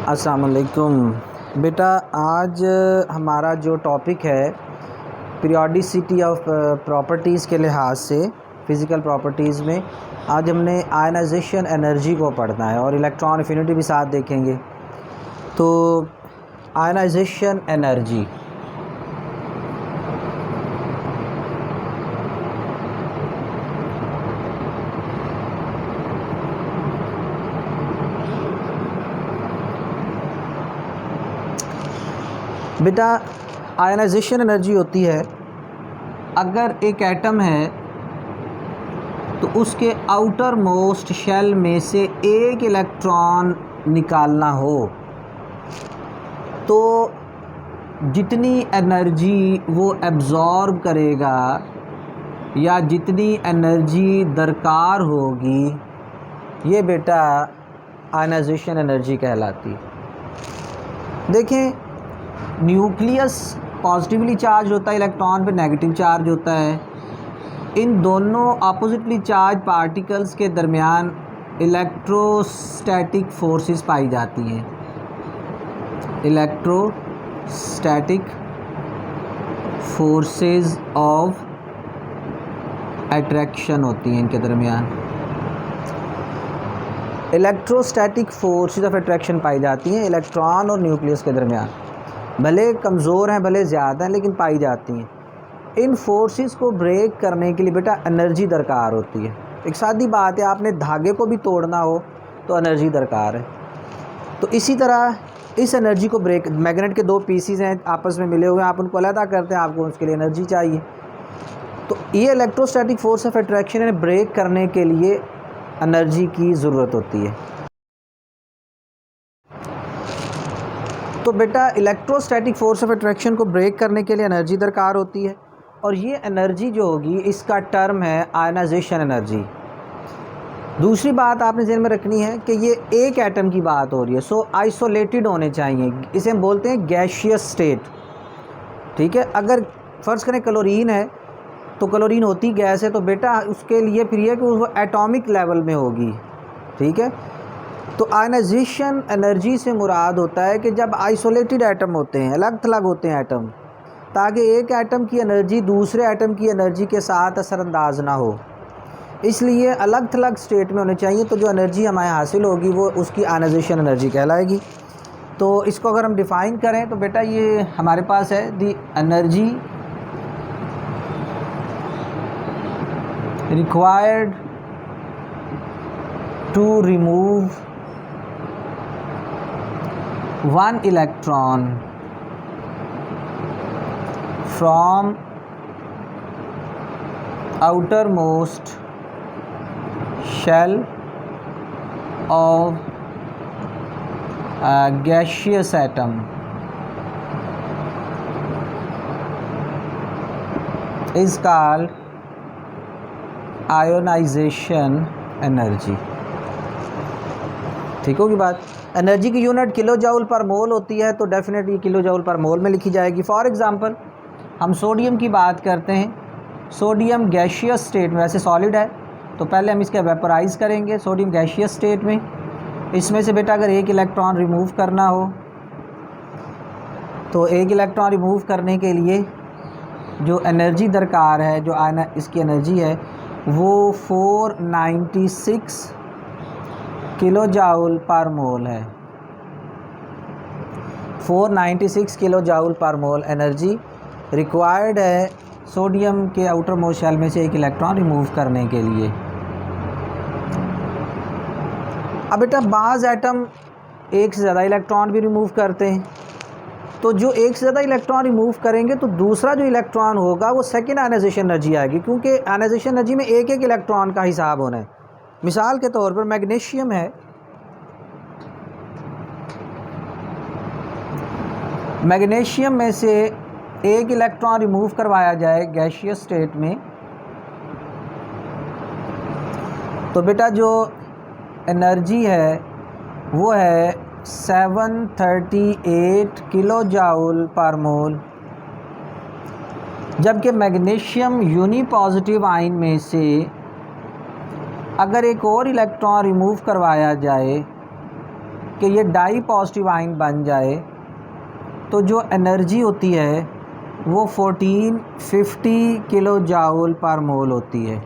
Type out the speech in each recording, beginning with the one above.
अस्सलाम वालेकुम बेटा। आज हमारा जो टॉपिक है पीरियोडिसिटी ऑफ प्रॉपर्टीज़ के लिहाज से फ़िज़िकल प्रॉपर्टीज़ में आज हमने आयनाइजेशन एनर्जी को पढ़ना है और इलेक्ट्रॉन एफिनिटी भी साथ देखेंगे। तो आयनाइजेशन एनर्जी बेटा, आयनाइजेशन एनर्जी होती है अगर एक एटम है तो उसके आउटर मोस्ट शेल में से एक इलेक्ट्रॉन निकालना हो तो जितनी एनर्जी वो एब्ज़ॉर्ब करेगा या जितनी एनर्जी दरकार होगी ये बेटा आयनाइजेशन एनर्जी कहलाती। देखें, न्यूक्लियस पॉजिटिवली चार्ज होता है, इलेक्ट्रॉन पे नेगेटिव चार्ज होता है। इन दोनों अपोजिटली चार्ज पार्टिकल्स के दरमियान इलेक्ट्रोस्टैटिक फोर्सेस पाई जाती हैं। इलेक्ट्रोस्टैटिक फोर्सेस ऑफ अट्रैक्शन होती हैं इनके दरमियान। इलेक्ट्रोस्टैटिक फोर्सेस ऑफ अट्रैक्शन पाई जाती हैं इलेक्ट्रॉन और न्यूक्लियस के दरमियान। भले कमज़ोर हैं, भले ज़्यादा हैं, लेकिन पाई जाती हैं। इन फोर्सेस को ब्रेक करने के लिए बेटा एनर्जी दरकार होती है। एक सादी बात है, आपने धागे को भी तोड़ना हो तो एनर्जी दरकार है। तो इसी तरह इस एनर्जी को ब्रेक, मैग्नेट के दो पीसीज हैं आपस में मिले हुए हैं, आप उनको अलग करते हैं, आपको उसके लिए एनर्जी चाहिए। तो ये इलेक्ट्रोस्टैटिक फोर्स ऑफ अट्रैक्शन इन्हें ब्रेक करने के लिए एनर्जी की ज़रूरत होती है। तो बेटा इलेक्ट्रोस्टैटिक फोर्स ऑफ अट्रैक्शन को ब्रेक करने के लिए एनर्जी दरकार होती है और ये एनर्जी जो होगी इसका टर्म है आयनाइजेशन एनर्जी। दूसरी बात आपने ज़हन में रखनी है कि ये एक एटम की बात हो रही है, सो आइसोलेटेड होने चाहिए। इसे हम बोलते हैं गैसियस स्टेट। ठीक है, अगर फ़र्ज़ करें क्लोरीन है तो क्लोरीन होती गैस है, तो बेटा उसके लिए फिर ये कि वो एटॉमिक लेवल में होगी। ठीक है, तो आयनाइजेशन एनर्जी से मुराद होता है कि जब आइसोलेटेड एटम होते हैं, अलग थलग होते हैं एटम, ताकि एक एटम की एनर्जी दूसरे एटम की एनर्जी के साथ असरअंदाज ना हो, इसलिए अलग थलग स्टेट में होने चाहिए। तो जो एनर्जी हमें हासिल होगी वो उसकी आयनाइजेशन एनर्जी कहलाएगी। तो इसको अगर हम डिफ़ाइन करें तो बेटा ये हमारे पास है the energy required to remove one electron from outermost shell of a gaseous atom is called ionization energy। ठीक होगी बात। एनर्जी की यूनिट किलो जाउल पर मोल होती है, तो डेफिनेटली किलो जाउल पर मोल में लिखी जाएगी। फॉर एग्ज़ाम्पल हम सोडियम की बात करते हैं। सोडियम गैसियस स्टेट में, वैसे सॉलिड है तो पहले हम इसके वेपराइज़ करेंगे सोडियम गैसियस स्टेट में। इसमें से बेटा अगर एक इलेक्ट्रॉन रिमूव करना हो तो एक इलेक्ट्रॉन रिमूव करने के लिए जो एनर्जी दरकार है, जो इसकी एनर्जी है वो 496 किलो जाउल पर मोल है। 496 किलो जाउल पर मोल एनर्जी रिक्वायर्ड है सोडियम के आउटर मोस्ट शेल में से एक इलेक्ट्रॉन रिमूव करने के लिए। अब बेटा बाज़ एटम एक से ज़्यादा इलेक्ट्रॉन भी रिमूव करते हैं, तो जो एक से ज़्यादा इलेक्ट्रॉन रिमूव करेंगे तो दूसरा जो इलेक्ट्रॉन होगा वो सेकेंड आयनाइजेशन एनर्जी आएगी, क्योंकि आयनाइजेशन एनर्जी में एक एक इलेक्ट्रॉन का हिसाब होना है। मिसाल के तौर पर मैग्नीशियम है, मैग्नीशियम में से एक इलेक्ट्रॉन रिमूव करवाया जाए गैसियस स्टेट में तो बेटा जो एनर्जी है वो है 738 किलो जाउल पर मोल, जबकि मैग्नीशियम यूनी पॉजिटिव आयन में से अगर एक और इलेक्ट्रॉन रिमूव करवाया जाए कि ये डाई पॉजिटिव आयन बन जाए तो जो एनर्जी होती है वो 1450 किलो जाउल पर मोल होती है।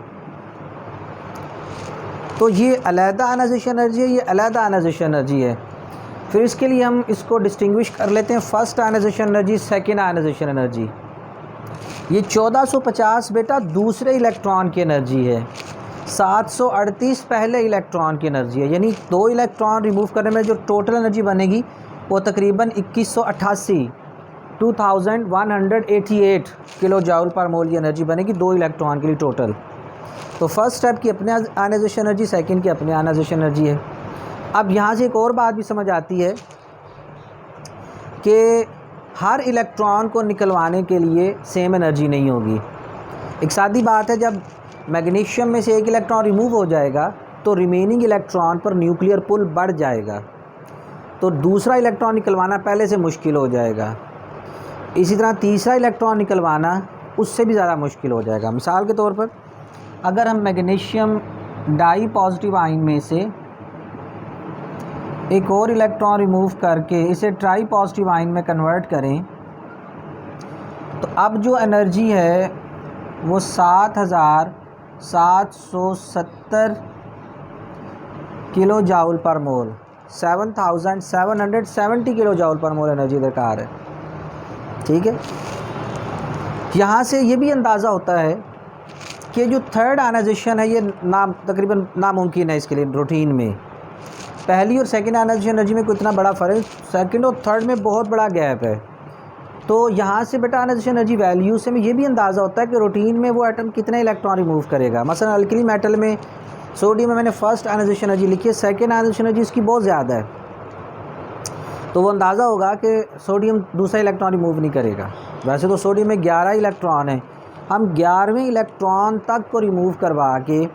तो ये अलहदा आयनाइजेशन एनर्जी है, ये अलहदा आयनाइजेशन एनर्जी है। फिर इसके लिए हम इसको डिस्टिंग्विश कर लेते हैं, first ionization energy, second ionization energy. ये 1450 बेटा दूसरे इलेक्ट्रॉन की एनर्जी है, 738 पहले इलेक्ट्रॉन की एनर्जी है, यानी 2 इलेक्ट्रॉन रिमूव करने में जो टोटल एनर्जी बनेगी वो तकरीबन 2188 2188 किलो जाउल पर मोल की एनर्जी बनेगी 2 इलेक्ट्रॉन के लिए टोटल। तो फर्स्ट स्टेप की अपने आयनाइजेशन एनर्जी, सेकंड की अपने आयनाइजेशन एनर्जी है। अब यहाँ से एक और बात भी समझ आती है कि हर इलेक्ट्रॉन को निकलवाने के लिए सेम एनर्जी नहीं होगी। एक सादी बात है, जब मैग्नीशियम में से एक इलेक्ट्रॉन रिमूव हो जाएगा तो रिमेनिंग इलेक्ट्रॉन पर न्यूक्लियर पुल बढ़ जाएगा, तो दूसरा इलेक्ट्रॉन निकलवाना पहले से मुश्किल हो जाएगा। इसी तरह तीसरा इलेक्ट्रॉन निकलवाना उससे भी ज़्यादा मुश्किल हो जाएगा। मिसाल के तौर पर अगर हम मैग्नीशियम डाई पॉजिटिव आयन में से एक और इलेक्ट्रॉन रिमूव करके इसे ट्राई पॉजिटिव आयन में कन्वर्ट करें तो अब जो एनर्जी है वो 7770 किलो जाउल पर मोल, 7770 किलो जाउल पर मोल एनर्जी दरकार है। ठीक है, यहाँ से ये भी अंदाज़ा होता है कि जो थर्ड आयनाइजेशन है ये तकरीबन नामुमकिन है इसके लिए रूटीन में। पहली और सेकंड आयनाइजेशन एनर्जी में कोई इतना बड़ा फ़र्क, सेकंड और थर्ड में बहुत बड़ा गैप है। तो यहाँ से बेटा आयनाइजेशन एनर्जी वैल्यू से हमें ये भी अंदाज़ा होता है कि रूटीन में वो एटम कितने इलेक्ट्रॉन रिमूव करेगा। मसलन अल्कली मेटल में सोडियम में मैंने फर्स्ट आयनाइजेशन एनर्जी लिखी है, सेकेंड आयनाइजेशन एनर्जी इसकी बहुत ज़्यादा है, तो वो अंदाज़ा होगा कि सोडियम दूसरा इलेक्ट्रॉन रिमूव नहीं करेगा। वैसे तो सोडियम में 11 इलेक्ट्रॉन है, हम 11वें इलेक्ट्रॉन तक को रिमूव करवा के,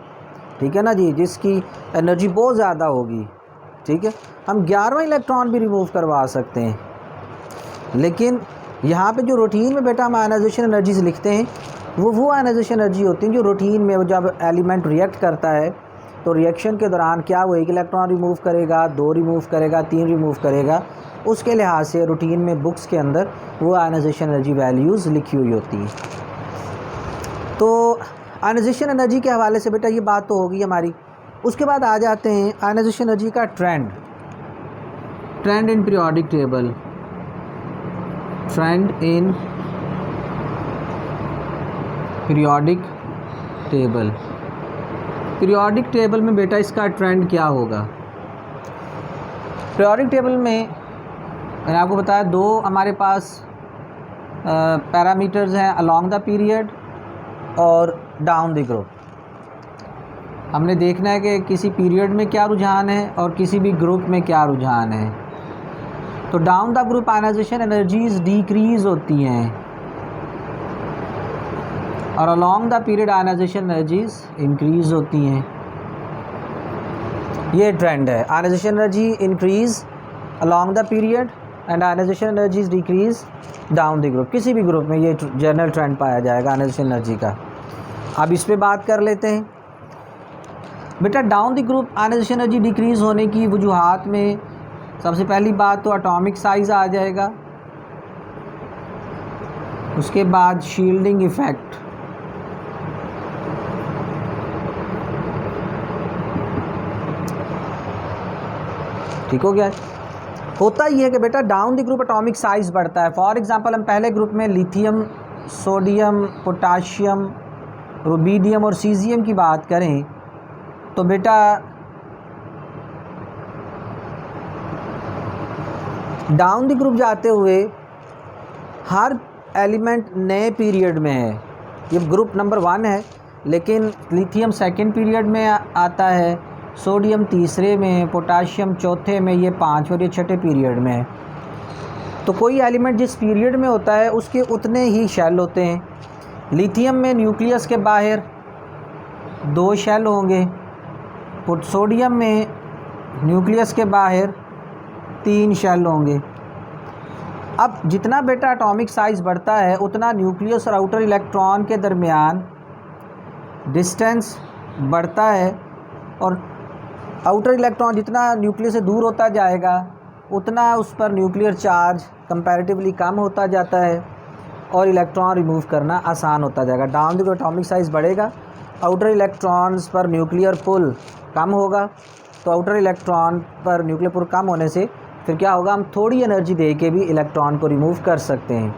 ठीक है ना जी, जिसकी एनर्जी बहुत ज़्यादा होगी, ठीक है, हम 11वां इलेक्ट्रॉन भी रिमूव करवा सकते हैं। लेकिन यहाँ पे जो रूटीन में बेटा हम आयनाइजेशन एनर्जीज लिखते हैं वो आयनाइजेशन एनर्जी होती है जो रूटीन में जब एलिमेंट रिएक्ट करता है तो रिएक्शन के दौरान क्या वो 1 इलेक्ट्रॉन रिमूव करेगा, 2 रिमूव करेगा, 3 रिमूव करेगा, उसके लिहाज से रूटीन में बुक्स के अंदर वो आयनाइजेशन एनर्जी वैल्यूज़ लिखी हुई होती हैं। तो आयनाइजेशन एनर्जी के हवाले से बेटा ये बात तो होगी हमारी। उसके बाद आ जाते हैं आयनाइजेशन एनर्जी का trend in periodic table, trend in periodic table. Periodic table में बेटा इसका ट्रेंड क्या होगा? पीरियोडिक टेबल में मैंने आपको बताया 2 हमारे पास पैरामीटर्स हैं, अलोंग द पीरियड और डाउन द ग्रुप। हमने देखना है कि किसी पीरियड में क्या रुझान है और किसी भी ग्रुप में क्या रुझान है। तो down the group ionization energies decrease होती हैं और along the period ionization energies increase होती हैं। ये ट्रेंड है, ionization energy increase along the period and ionization energies decrease down the group. किसी भी ग्रुप में ये जनरल ट्रेंड पाया जाएगा आयनाइजेशन एनर्जी का। अब इस पे बात कर लेते हैं बेटा। Down the group ionization energy decrease होने की वजूहात में सबसे पहली बात तो एटॉमिक साइज़ आ जाएगा, उसके बाद शील्डिंग इफ़ेक्ट, ठीक हो गया। होता ही है कि बेटा down the group atomic size बढ़ता है। फॉर एग्जांपल हम पहले ग्रुप में लिथियम, सोडियम, पोटाशियम, रुबीडियम और सीजियम की बात करें तो बेटा डाउन द ग्रुप जाते हुए हर एलिमेंट नए पीरियड में है। ये ग्रुप नंबर 1 है, लेकिन लिथियम सेकंड पीरियड में आता है, सोडियम तीसरे में, पोटाशियम चौथे में, ये 5 और ये छठे पीरियड में है। तो कोई एलिमेंट जिस पीरियड में होता है उसके उतने ही शेल होते हैं। लिथियम में न्यूक्लियस के बाहर 2 शेल होंगे, सोडियम में न्यूक्लियस के बाहर 3 शेल होंगे। अब जितना बेटा एटॉमिक साइज़ बढ़ता है उतना न्यूक्लियस और आउटर इलेक्ट्रॉन के दरमियान डिस्टेंस बढ़ता है और आउटर इलेक्ट्रॉन जितना न्यूक्लियस से दूर होता जाएगा उतना उस पर न्यूक्लियर चार्ज कंपैरेटिवली कम होता जाता है और इलेक्ट्रॉन रिमूव करना आसान होता जाएगा। डाउन द एटॉमिक साइज़ बढ़ेगा, आउटर इलेक्ट्रॉन्स पर न्यूक्लियर पुल कम होगा, तो आउटर इलेक्ट्रॉन पर न्यूक्लियर पुल कम होने से फिर क्या होगा, हम थोड़ी एनर्जी दे के भी इलेक्ट्रॉन को रिमूव कर सकते हैं।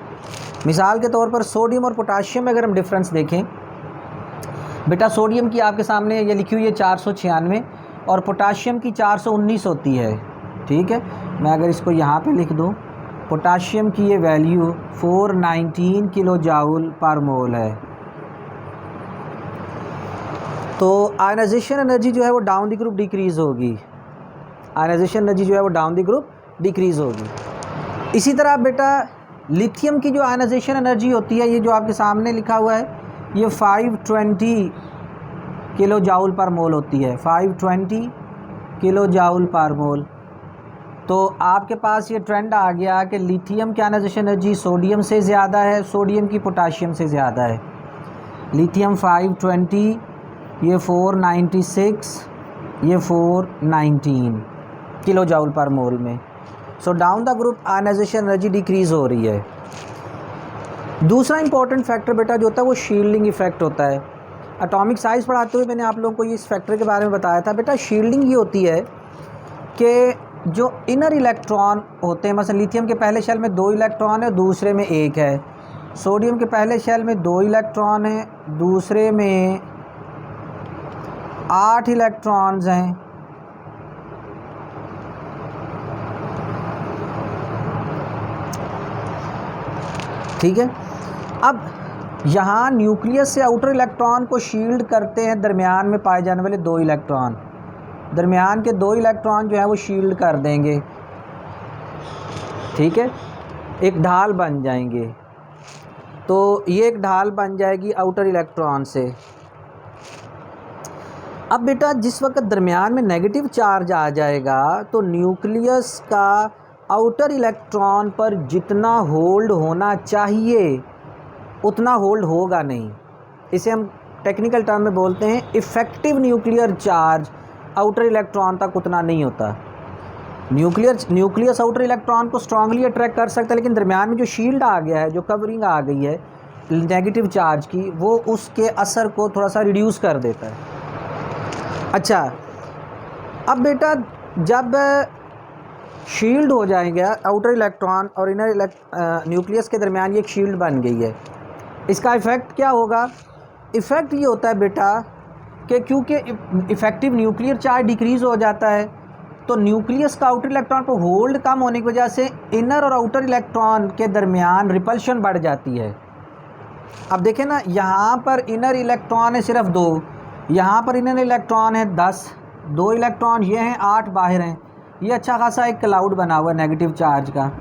मिसाल के तौर पर सोडियम और पोटाशियम में अगर हम डिफरेंस देखें, बेटा सोडियम की आपके सामने ये लिखी हुई है 496 और पोटाशियम की 419 होती है। ठीक है, मैं अगर इसको यहाँ पे लिख दूँ, पोटाशियम की ये वैल्यू 419 किलो जाउल पर मोल है। तो आयनाइजेशन एनर्जी जो है वो डाउन द ग्रुप डिक्रीज़ होगी, आयनाइजेशन एनर्जी जो है वो डाउन द ग्रुप डिक्रीज़ होगी। इसी तरह बेटा लिथियम की जो आयनाइजेशन एनर्जी होती है, ये जो आपके सामने लिखा हुआ है, ये 520 किलो जाउल पर मोल होती है, 520 किलो जाउल पर मोल। तो आपके पास ये ट्रेंड आ गया कि लिथियम की आयनाइजेशन एनर्जी सोडियम से ज़्यादा है, सोडियम की पोटाशियम से ज़्यादा है। लिथियम 520, ये 496, ये 419 किलो जाउल पर मोल में। So down the group ionization energy decrease हो रही है। दूसरा इंपॉर्टेंट फैक्टर बेटा जो होता है वो शील्डिंग इफ़ेक्ट होता है। एटॉमिक साइज़ पढ़ाते हुए मैंने आप लोगों को ये इस फैक्टर के बारे में बताया था। बेटा शील्डिंग ये होती है कि जो इनर इलेक्ट्रॉन होते हैं, मसलन लिथियम के पहले शेल में 2 इलेक्ट्रॉन है, दूसरे में 1 है। सोडियम के पहले शेल में 2 इलेक्ट्रॉन है, दूसरे में 8 इलेक्ट्रॉन्स हैं। ठीक है, अब यहाँ न्यूक्लियस से आउटर इलेक्ट्रॉन को शील्ड करते हैं दरमियान में पाए जाने वाले 2 इलेक्ट्रॉन, दरमियान के 2 इलेक्ट्रॉन जो है वो शील्ड कर देंगे। ठीक है, एक ढाल बन जाएंगे। तो ये एक ढाल बन जाएगी आउटर इलेक्ट्रॉन से। अब बेटा जिस वक्त दरमियान में नेगेटिव चार्ज आ जाएगा तो न्यूक्लियस का आउटर इलेक्ट्रॉन पर जितना होल्ड होना चाहिए उतना होल्ड होगा नहीं। इसे हम टेक्निकल टर्म में बोलते हैं effective nuclear charge outer electron तक उतना नहीं होता। न्यूक्लियस आउटर इलेक्ट्रॉन को स्ट्रांगली अट्रैक्ट कर सकता है, लेकिन दरमियान में जो शील्ड आ गया है, जो कवरिंग आ गई है नेगेटिव चार्ज की, वो उसके असर को थोड़ा सा रिड्यूस कर देता है। अच्छा, अब बेटा जब शील्ड हो जाएगा आउटर इलेक्ट्रॉन और इनर न्यूक्लियस के दरमियान ये एक शील्ड बन गई है, इसका इफ़ेक्ट क्या होगा? इफ़ेक्ट ये होता है बेटा कि क्योंकि इफ़ेक्टिव न्यूक्लियर चार्ज डिक्रीज़ हो जाता है तो न्यूक्लियस का आउटर इलेक्ट्रॉन पर होल्ड कम होने की वजह से इनर और आउटर इलेक्ट्रॉन के दरमियान रिपल्शन बढ़ जाती है। अब देखें ना, यहाँ पर इनर इलेक्ट्रॉन है सिर्फ 2, यहाँ पर इनर इलेक्ट्रॉन है 10, 2 इलेक्ट्रॉन ये हैं, 8 बाहर हैं। ये अच्छा खासा एक क्लाउड बना हुआ है नेगेटिव चार्ज का,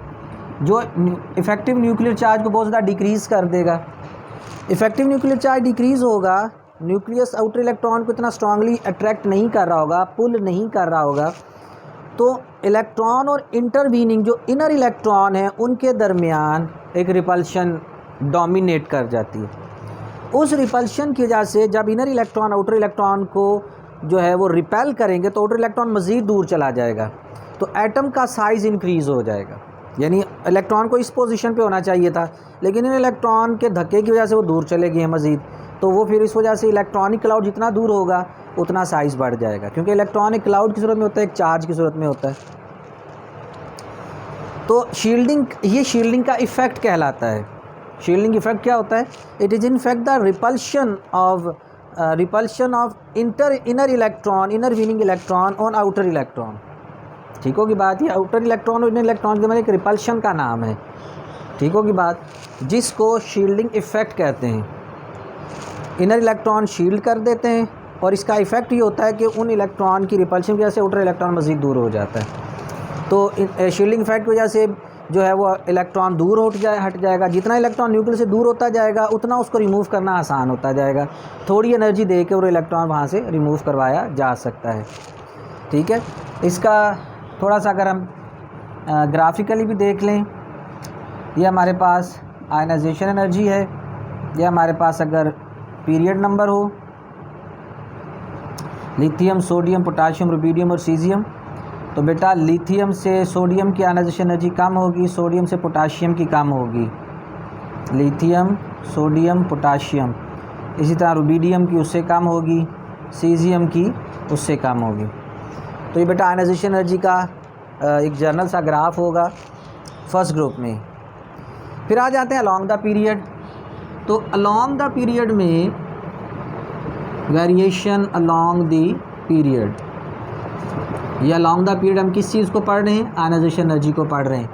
जो इफ़ेक्टिव न्यूक्लियर चार्ज को बहुत ज़्यादा डिक्रीज़ कर देगा। इफ़ेक्टिव न्यूक्लियर चार्ज डिक्रीज़ होगा, न्यूक्लियस आउटर इलेक्ट्रॉन को इतना स्ट्रांगली अट्रैक्ट नहीं कर रहा होगा, पुल नहीं कर रहा होगा, तो इलेक्ट्रॉन और इंटरवीनिंग जो इनर इलेक्ट्रॉन है उनके दरमियान एक रिपल्शन डोमिनेट कर जाती है। उस रिपल्शन की वजह से जब इनर इलेक्ट्रॉन आउटर इलेक्ट्रॉन को जो है वो रिपेल करेंगे तो आउटर इलेक्ट्रॉन मज़ीद दूर चला जाएगा, तो एटम का साइज़ इंक्रीज़ हो जाएगा। यानी इलेक्ट्रॉन को इस पोजीशन पे होना चाहिए था, लेकिन इन इलेक्ट्रॉन के धक्के की वजह से वो दूर चले गए हैं मज़ीद, तो वो फिर इस वजह से इलेक्ट्रॉनिक क्लाउड जितना दूर होगा उतना साइज़ बढ़ जाएगा, क्योंकि इलेक्ट्रॉनिक क्लाउड की सूरत में होता है, एक चार्ज की सूरत में होता है। तो शील्डिंग, ये शील्डिंग का इफ़ेक्ट कहलाता है। शील्डिंग इफ़ेक्ट क्या होता है? It is in fact the repulsion of inner electron, inner weaning electron on outer electron. ठीक होगी बात? ये आउटर इलेक्ट्रॉन और इनर इलेक्ट्रॉन के में एक रिपल्शन का नाम है। ठीक होगी बात? जिसको शील्डिंग इफ़ेक्ट कहते हैं। इनर इलेक्ट्रॉन शील्ड कर देते हैं और इसका इफ़ेक्ट ये होता है कि उन इलेक्ट्रॉन की रिपल्शन की वजह से आउटर इलेक्ट्रॉन मज़ीद दूर हो जाता है। तो शील्डिंग इफ़ेक्ट की वजह से जो है वो इलेक्ट्रॉन दूर हट जाएगा। जितना इलेक्ट्रॉन न्यूक्लियस से दूर होता जाएगा उतना उसको रिमूव करना आसान होता जाएगा। थोड़ी एनर्जी दे के वो इलेक्ट्रॉन वहाँ से रिमूव करवाया जा सकता है। ठीक है, इसका थोड़ा सा अगर हम ग्राफिकली भी देख लें, ये हमारे पास आयनाइजेशन एनर्जी है, ये हमारे पास अगर पीरियड नंबर हो, लिथियम, सोडियम, पोटाशियम, रुबीडियम और सीजियम। तो बेटा लिथियम से सोडियम की आयनाइजेशन एनर्जी कम होगी, सोडियम से पोटाशियम की कम होगी। Lithium, sodium, potassium. इसी तरह रुबीडियम की उससे कम होगी, सीजियम की उससे कम होगी। तो ये बेटा आयनाइजेशन एनर्जी का एक जर्नल सा ग्राफ होगा फर्स्ट ग्रुप में। फिर आ जाते हैं अलॉन्ग द पीरियड। तो अलॉन्ग द पीरियड में वेरिएशन अलॉन्ग द पीरियड, ये अलॉन्ग द पीरियड हम किस चीज़ को पढ़ रहे हैं? आयनाइजेशन एनर्जी को पढ़ रहे हैं।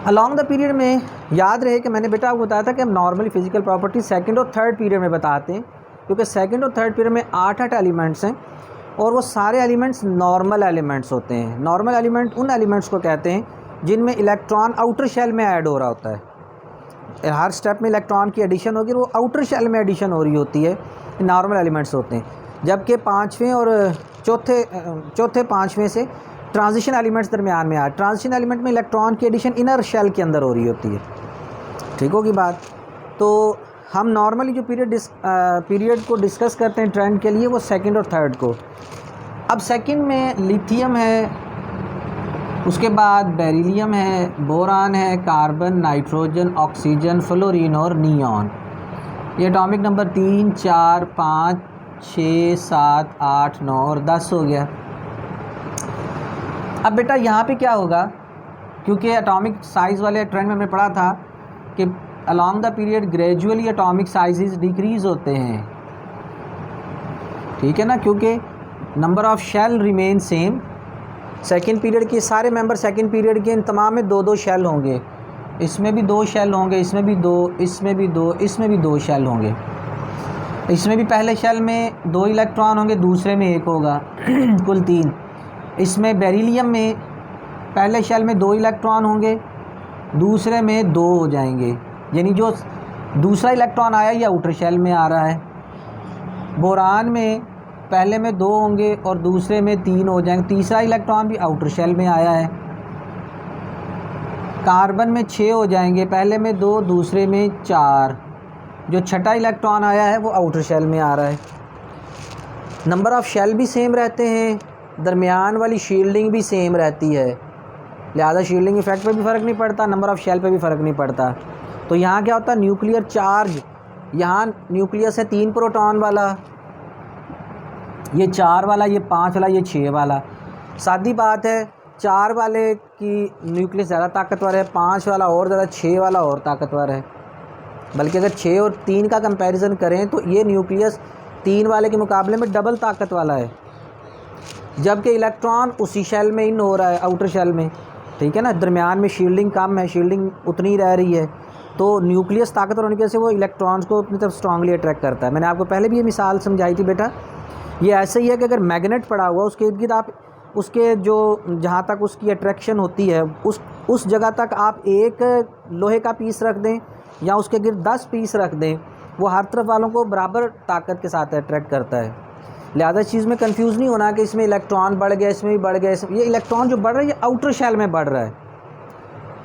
अलॉन्ग द पीरियड में याद रहे कि मैंने बेटा आपको बताया था कि हम नॉर्मली फिजिकल प्रॉपर्टी सेकंड और थर्ड पीरियड में बताते हैं, क्योंकि सेकंड और थर्ड पीरियड में 8 एलिमेंट्स हैं और वो सारे एलिमेंट्स नॉर्मल एलिमेंट्स होते हैं। नॉर्मल एलिमेंट उन एलिमेंट्स को कहते हैं जिनमें इलेक्ट्रॉन आउटर शेल में ऐड हो रहा होता है। हर स्टेप में इलेक्ट्रॉन की एडिशन होगी, वो आउटर शेल में एडिशन हो रही होती है, नॉर्मल एलिमेंट्स होते हैं। जबकि पाँचवें और चौथे पाँचवें से ट्रांजिशन एलिमेंट्स दरमियान में ट्रांजिशन एलिमेंट में इलेक्ट्रॉन की एडिशन इनर शेल के अंदर हो रही होती है। ठीक होगी बात। तो हम नॉर्मली जो पीरियड को डिस्कस करते हैं ट्रेंड के लिए, वो सेकंड और थर्ड को। अब सेकंड में लिथियम है, उसके बाद बेरिलियम है, बोरान है, कार्बन, नाइट्रोजन, ऑक्सीजन, फ्लोरीन और नियॉन। ये एटॉमिक नंबर 3, 4, 5, 6, 7, 8, 9 और 10 हो गया। अब बेटा यहाँ पे क्या होगा, क्योंकि एटॉमिक साइज़ वाले ट्रेंड में हमने पढ़ा था कि along the period gradually atomic sizes decrease होते हैं। ठीक है ना, क्योंकि number of shell remain same. Second period के सारे मेंबर सेकेंड पीरियड के इन तमाम में 2-2 शेल होंगे। इसमें भी 2 शेल होंगे, इसमें भी 2, इसमें भी 2, इसमें भी 2 शेल होंगे। इसमें भी पहले शेल में 2 इलेक्ट्रॉन होंगे, दूसरे में 1 होगा कुल 3। इसमें बेरिलियम में पहले शेल में 2 इलेक्ट्रॉन होंगे, दूसरे में 2 हो जाएंगे, यानी जो दूसरा इलेक्ट्रॉन आया ये आउटर शेल में आ रहा है। बोरान में पहले में 2 होंगे और दूसरे में 3 हो जाएंगे, तीसरा इलेक्ट्रॉन भी आउटर शेल में आया है। कार्बन में 6 हो जाएंगे, पहले में 2, दूसरे में 4। जो छठा इलेक्ट्रॉन आया है वो आउटर शेल में आ रहा है। नंबर ऑफ़ शेल भी सेम रहते हैं, दरमियान वाली शील्डिंग भी सेम रहती है, लिहाजा शील्डिंग इफेक्ट पे भी फ़र्क नहीं पड़ता, नंबर ऑफ़ शेल पे भी फ़र्क नहीं पड़ता। तो यहाँ क्या होता है, न्यूक्लियर चार्ज, यहाँ न्यूक्लियस है 3 प्रोटॉन वाला, ये 4 वाला, ये 5 वाला, ये 6 वाला। सादी बात है, 4 वाले की न्यूक्लियस ज़्यादा ताकतवर है, 5 वाला और ज़्यादा, 6 वाला और ताकतवर है। बल्कि अगर 6 और 3 का कंपैरिजन करें तो ये न्यूक्लियस 3 वाले के मुकाबले में डबल ताकत वाला है, जबकि इलेक्ट्रॉन उसी शेल में इन हो रहा है, आउटर शेल में। ठीक है ना, दरमियान में शील्डिंग कम है, शील्डिंग उतनी रह रही है। तो न्यूक्लियस ताकतवर होने की वजह से वो इलेक्ट्रॉन्स को अपनी तरफ स्ट्रांगली अट्रैक्ट करता है। मैंने आपको पहले भी ये मिसाल समझाई थी बेटा। ये ऐसे ही है कि अगर मैग्नेट पड़ा हुआ, उसके इर्द गिर्द आप उसके जो जहाँ तक उसकी अट्रैक्शन होती है उस जगह तक आप एक लोहे का पीस रख दें या उसके गिर्द 10 पीस रख दें, वो हर तरफ वालों को बराबर ताकत के साथ अट्रैक्ट करता है। लिहाजा इस चीज़ में कंफ्यूज नहीं होना कि इसमें इलेक्ट्रॉन बढ़ गया, इसमें भी बढ़ गया। ये इलेक्ट्रॉन जो बढ़ रहा है ये आउटर शेल में बढ़ रहा है।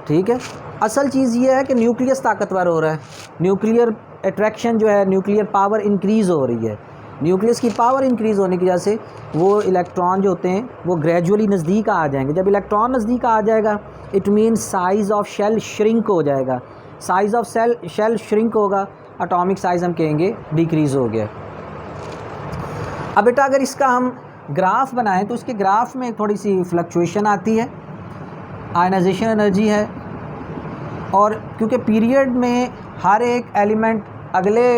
ठीक है, असल चीज़ ये है कि न्यूक्लियस ताकतवर हो रहा है, न्यूक्लियर अट्रैक्शन जो है, न्यूक्लियर पावर इंक्रीज़ हो रही है। न्यूक्लियस की पावर इंक्रीज़ होने की वजह से वो इलेक्ट्रॉन जो होते हैं वो ग्रेजुअली नज़दीक आ जाएंगे। जब इलेक्ट्रॉन नज़दीक आ जाएगा it means size of shell shrink हो जाएगा। साइज़ ऑफ शेल श्रिंक होगा, एटॉमिक साइज़ हम कहेंगे डिक्रीज़ हो गया। अब बेटा अगर इसका हम ग्राफ बनाएं तो इसके ग्राफ में थोड़ी सी फ्लक्चुएशन आती है, आयनाइजेशन एनर्जी है, और क्योंकि पीरियड में हर एक एलिमेंट अगले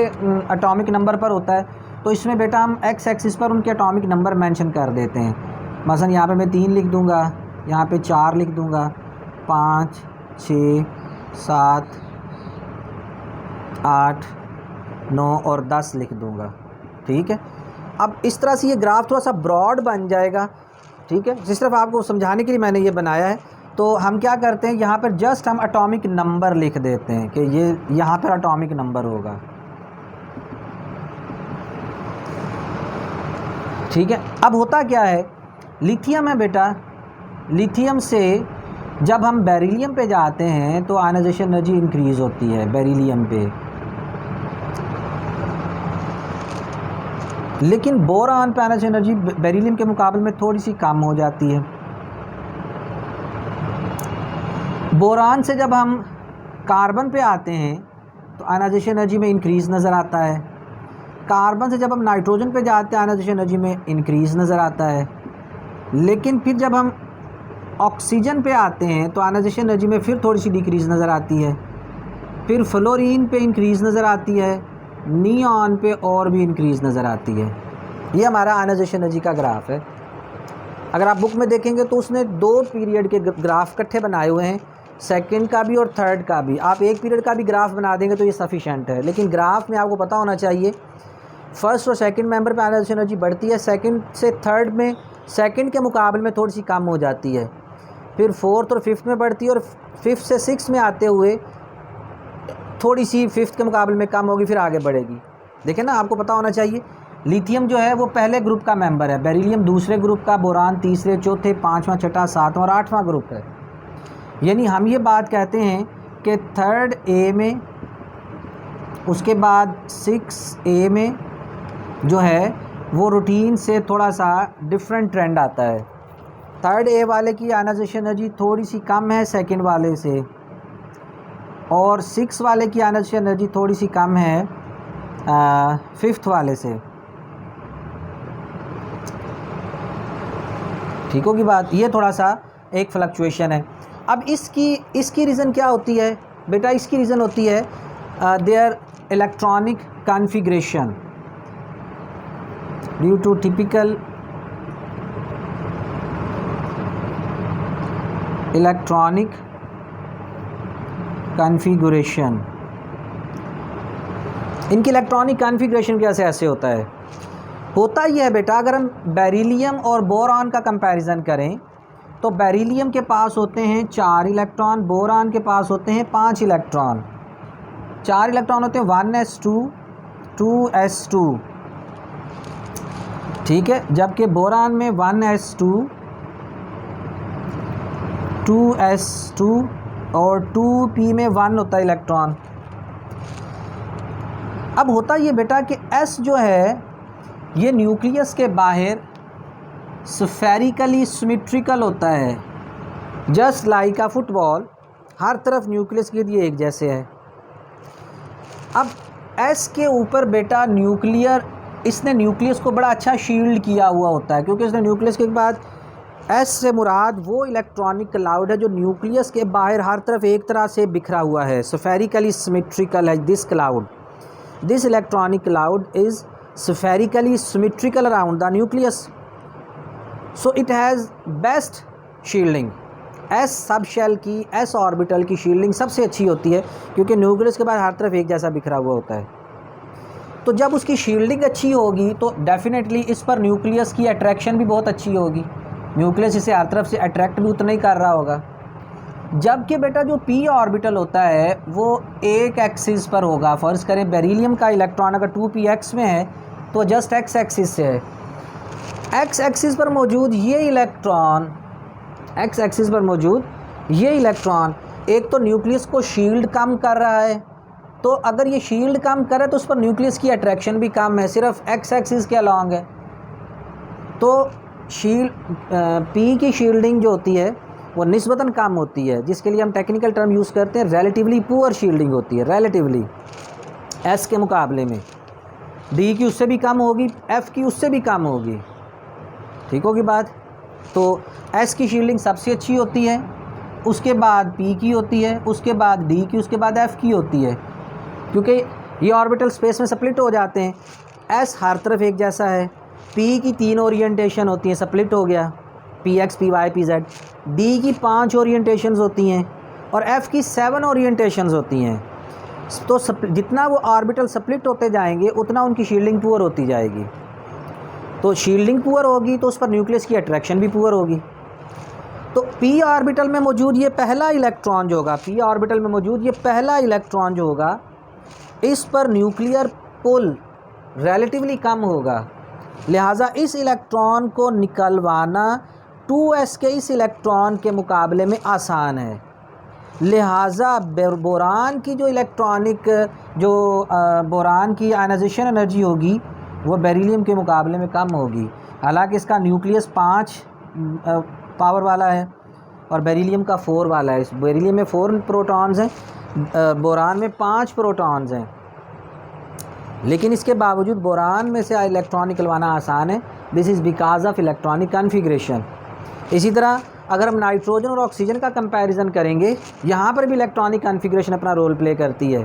एटॉमिक नंबर पर होता है, तो इसमें बेटा हम एक्स एक्सिस पर उनके एटॉमिक नंबर मेंशन कर देते हैं। मसलन यहाँ पे मैं 3 लिख दूँगा, यहाँ पे 4 लिख दूँगा, 5, 6, 7, 8, 9 और 10 लिख दूँगा। ठीक है, अब इस तरह से ये ग्राफ थोड़ा सा ब्रॉड बन जाएगा। ठीक है, जिस तरफ आपको समझाने के लिए मैंने ये बनाया है। तो हम क्या करते हैं, यहाँ पर जस्ट हम एटॉमिक नंबर लिख देते हैं कि ये यहाँ पर एटॉमिक नंबर होगा। ठीक है, अब होता क्या है, लिथियम है बेटा, लिथियम से जब हम बेरिलियम पे जाते हैं तो आयनाइजेशन एनर्जी इंक्रीज़ होती है बेरिलियम पे। लेकिन बोरान पे आयनाइजेशन एनर्जी बेरिलियम के मुकाबले में थोड़ी सी कम हो जाती है। बोरान से जब हम कार्बन पे आते हैं तो आयनाइजेशन एनर्जी में इंक्रीज़ नज़र आता है। कार्बन से जब हम नाइट्रोजन पे जाते हैं आयनाइजेशन एनर्जी में इंक्रीज़ नज़र आता है। लेकिन फिर जब हम ऑक्सीजन पे आते हैं तो आयनाइजेशन एनर्जी में फिर थोड़ी सी डिक्रीज़ नज़र आती है। फिर फ्लोरीन पे इंक्रीज़ नज़र आती है, नियॉन पे और भी इंक्रीज़ नज़र आती है। ये हमारा आयनाइजेशन एनर्जी का ग्राफ है। अगर आप बुक में देखेंगे तो उसने 2 पीरियड के ग्राफ इकट्ठे बनाए हुए हैं, सेकंड का भी और थर्ड का भी। आप एक पीरियड का भी ग्राफ बना देंगे तो ये सफिशेंट है, लेकिन ग्राफ में आपको पता होना चाहिए फर्स्ट और सेकंड मेंबर पे आयनाइजेशन एनर्जी बढ़ती है, सेकंड से थर्ड में सेकंड के मुकाबले में थोड़ी सी कम हो जाती है, फिर फोर्थ और फिफ्थ में बढ़ती है, और फिफ्थ से सिक्स में आते हुए थोड़ी सी फिफ्थ के मुकाबले में कम होगी, फिर आगे बढ़ेगी। देखें ना, आपको पता होना चाहिए लिथियम जो है वो पहले ग्रुप का मेंबर है, बेरिलियम दूसरे ग्रुप का, बोरान तीसरे, चौथे, पाँचवां, छठा, सातवां और आठवां ग्रुप है। यानी हम ये बात कहते हैं कि थर्ड ए में, उसके बाद 6A में जो है वो रूटीन से थोड़ा सा डिफरेंट ट्रेंड आता है। थर्ड ए वाले की आयनाइजेशन एनर्जी थोड़ी सी कम है सेकंड वाले से, और 6 वाले की आयनाइजेशन एनर्जी थोड़ी सी कम है फिफ्थ वाले से। ठीक होगी बात। ये थोड़ा सा एक फ्लक्चुएशन है। अब इसकी रीज़न क्या होती है बेटा? इसकी रीज़न होती है their electronic configuration due to typical electronic configuration. इनकी इलेक्ट्रॉनिक कॉन्फ़िगरेशन कैसे ऐसे होता है? होता ही है बेटा, अगर हम बेरिलियम और बोरान का कंपैरिजन करें तो बेरिलियम के पास होते हैं 4 इलेक्ट्रॉन, बोरान के पास होते हैं 5 इलेक्ट्रॉन। 4 इलेक्ट्रॉन होते हैं 1s2 2s2, ठीक है, जबकि बोरान में 1s2 2s2 और 2p में 1 होता है इलेक्ट्रॉन। अब होता ये बेटा कि s जो है ये न्यूक्लियस के बाहर स्फेरिकली सिमेट्रिकल होता है, जस्ट लाइक अ फुटबॉल, हर तरफ न्यूक्लियस के लिए एक जैसे है। अब एस के ऊपर बेटा न्यूक्लियर, इसने न्यूक्लियस को बड़ा अच्छा शील्ड किया हुआ होता है, क्योंकि इसने न्यूक्लियस के बाद एस से मुराद वो इलेक्ट्रॉनिक क्लाउड है जो न्यूक्लियस के बाहर हर तरफ एक तरह से बिखरा हुआ है, स्फेरिकली सिमेट्रिकल है this cloud. This electronic cloud is spherically symmetrical around the nucleus, so it has best shielding। s सब शेल की, s ऑर्बिटल की शील्डिंग सबसे अच्छी होती है, क्योंकि न्यूक्लियस के बाद हर तरफ एक जैसा बिखरा हुआ होता है। तो जब उसकी शील्डिंग अच्छी होगी तो डेफिनेटली इस पर न्यूक्लियस की अट्रैक्शन भी बहुत अच्छी होगी, न्यूक्लियस इसे हर तरफ से अट्रैक्ट भी उतना ही कर रहा होगा। जबकि बेटा जो p ऑर्बिटल होता है वो एक एक्सिस पर होगा। फ़र्ज़ करें बेरिलियम का इलेक्ट्रॉन अगर 2px में है तो जस्ट x एक्सिस से है। x एक्सिस पर मौजूद ये इलेक्ट्रॉन, x एक्सिस पर मौजूद ये इलेक्ट्रॉन एक तो न्यूक्लियस को शील्ड कम कर रहा है, तो अगर ये शील्ड कम करे तो उस पर न्यूक्लियस की अट्रैक्शन भी कम है, सिर्फ x एक्सिस के अलॉन्ग है। तो p की शील्डिंग जो होती है वो निस्बतन कम होती है, जिसके लिए हम टेक्निकल टर्म यूज़ करते हैं, रिलेटिवली पुअर शील्डिंग होती है, रिलेटिवली s के मुकाबले में। d की उससे भी कम होगी, f की उससे भी कम होगी, ठीक होगी बात। तो s की शील्डिंग सबसे अच्छी होती है, उसके बाद p की होती है, उसके बाद d की, उसके बाद f की होती है, क्योंकि ये ऑर्बिटल स्पेस में स्प्लिट हो जाते हैं। s हर तरफ एक जैसा है, p की 3 ओरिएंटेशन होती हैं, स्प्लिट हो गया, px py pz। d की 5 ओरिएंटेशंस होती हैं और f की 7 ओरिएंटेशंस होती हैं। तो जितना वो ऑर्बिटल स्प्लिट होते जाएंगे उतना उनकी शील्डिंग पुअर होती जाएगी। तो शील्डिंग पुअर होगी तो उस पर न्यूक्लियस की अट्रैक्शन भी पुअर होगी। तो p ऑर्बिटल में मौजूद ये पहला इलेक्ट्रॉन जो होगा, p ऑर्बिटल में मौजूद ये पहला इलेक्ट्रॉन जो होगा, इस पर न्यूक्लियर पुल रिलेटिवली कम होगा, लिहाजा इस इलेक्ट्रॉन को निकलवाना 2s के इस इलेक्ट्रॉन के मुकाबले में आसान है। लिहाजा बोरान की जो इलेक्ट्रॉनिक जो बोरान की आयनाइजेशन एनर्जी होगी वो बेरिलियम के मुकाबले में कम होगी। हालांकि इसका न्यूक्लियस 5 पावर वाला है और बेरिलियम का 4 वाला है। इस बेरिलियम में 4 प्रोटॉन्स हैं, बोरान में 5 प्रोटॉन्स हैं, लेकिन इसके बावजूद बोरान में से इलेक्ट्रॉन निकलवाना आसान है। This is because of electronic configuration. इसी तरह अगर हम नाइट्रोजन और ऑक्सीजन का कंपैरिजन करेंगे, यहाँ पर भी इलेक्ट्रॉनिक कन्फिग्रेशन अपना रोल प्ले करती है।